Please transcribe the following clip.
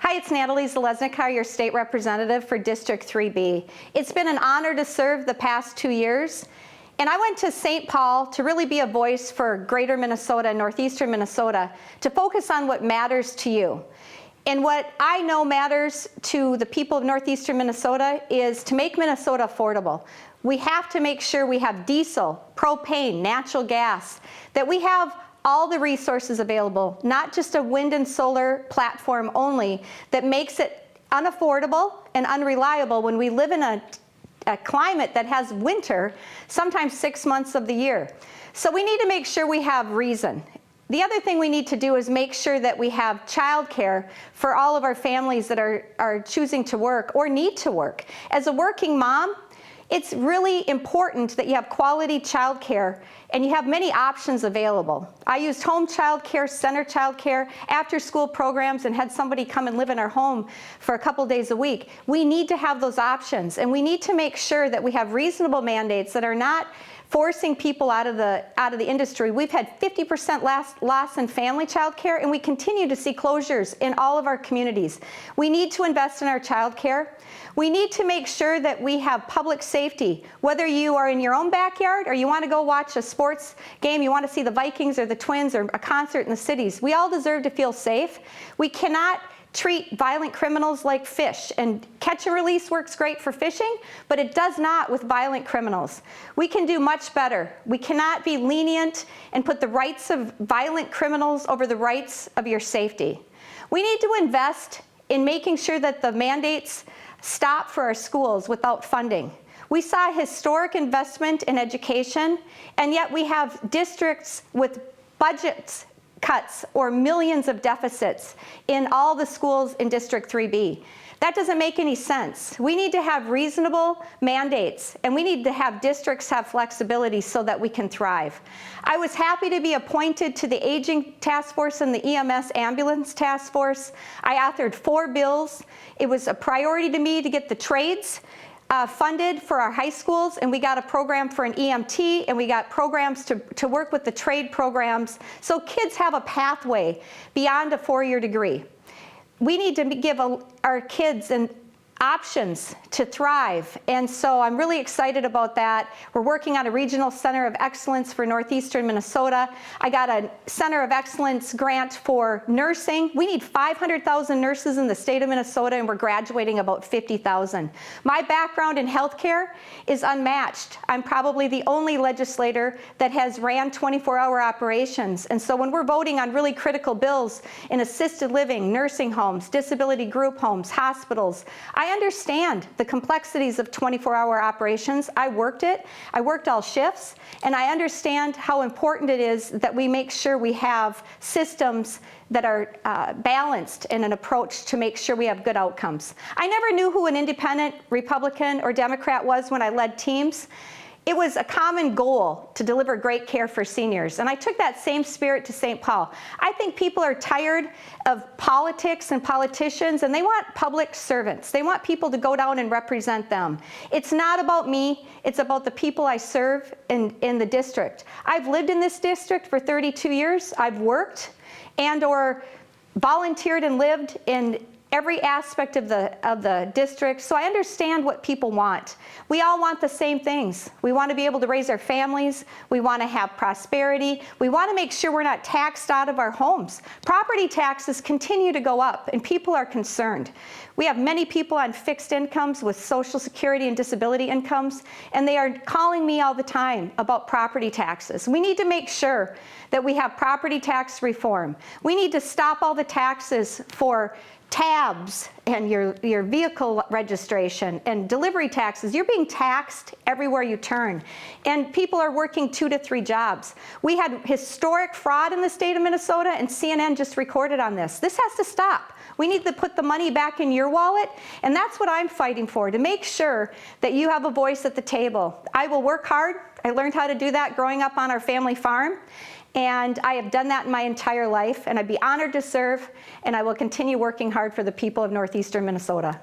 Hi, it's Natalie Zeleznikar, your state representative for District 3B. It's been an honor to serve the past 2 years, and I went to St. Paul to really be a voice for greater Minnesota and northeastern Minnesota to focus on what matters to you. And what I know matters to the people of northeastern Minnesota is to make Minnesota affordable. We have to make sure we have diesel, propane, natural gas, that we have all the resources available, not just a wind and solar platform only that makes it unaffordable and unreliable when we live in a climate that has winter, sometimes 6 months of the year. So we need to make sure we have reason. The other thing we need to do is make sure that we have childcare for all of our families that are choosing to work or need to work. As a working mom, it's really important that you have quality childcare and you have many options available. I used home childcare, center childcare, after school programs, and had somebody come and live in our home for a couple days a week. We need to have those options, and we need to make sure that we have reasonable mandates that are not forcing people out of the industry. We've had 50% loss in family child care, and we continue to see closures in all of our communities. We need to invest in our child care. We need to make sure that we have public safety, whether you are in your own backyard or you want to go watch a sports game, you want to see the Vikings or the Twins or a concert in the cities. We all deserve to feel safe. We cannot treat violent criminals like fish, and catch and release works great for fishing, but it does not with violent criminals. We can do much better. We cannot be lenient and put the rights of violent criminals over the rights of your safety. We need to invest in making sure that the mandates stop for our schools without funding. We saw historic investment in education, and yet we have districts with budgets cuts or millions of deficits in all the schools in District 3B. That doesn't make any sense. We need to have reasonable mandates, and we need to have districts have flexibility so that we can thrive. I was happy to be appointed to the Aging Task Force and the EMS Ambulance Task Force. I authored 4 bills. It was a priority to me to get the trades funded for our high schools, and we got a program for an EMT, and we got programs to work with the trade programs so kids have a pathway beyond a 4-year degree. We need to give our kids options to thrive, and so I'm really excited about that. We're working on a regional center of excellence for northeastern Minnesota. I got a center of excellence grant for nursing. We need 500,000 nurses in the state of Minnesota, and we're graduating about 50,000. My background in healthcare is unmatched. I'm probably the only legislator that has ran 24-hour operations, and so when we're voting on really critical bills in assisted living, nursing homes, disability group homes, hospitals, I understand the complexities of 24-hour operations. I worked it. I worked all shifts, and I understand how important it is that we make sure we have systems that are balanced in an approach to make sure we have good outcomes. I never knew who an independent, Republican, or Democrat was when I led teams. It was a common goal to deliver great care for seniors, and I took that same spirit to St. Paul. I think people are tired of politics and politicians, and they want public servants. They want people to go down and represent them. It's not about me, it's about the people I serve in the district. I've lived in this district for 32 years. I've worked and/or volunteered and lived in every aspect of the district, so I understand what people want. We all want the same things. We want to be able to raise our families. We want to have prosperity. We want to make sure we're not taxed out of our homes. Property taxes continue to go up, and people are concerned. We have many people on fixed incomes with Social Security and disability incomes, and they are calling me all the time about property taxes. We need to make sure that we have property tax reform. We need to stop all the taxes for tabs and your vehicle registration and delivery taxes. You're being taxed everywhere you turn, and people are working 2 to 3 jobs. We had historic fraud in the state of Minnesota, and CNN just recorded on this. This has to stop. We need to put the money back in your wallet, and that's what I'm fighting for, to make sure that you have a voice at the table. I will work hard. I learned how to do that growing up on our family farm, and I have done that in my entire life, and I'd be honored to serve, and I will continue working hard for the people of northeastern Minnesota.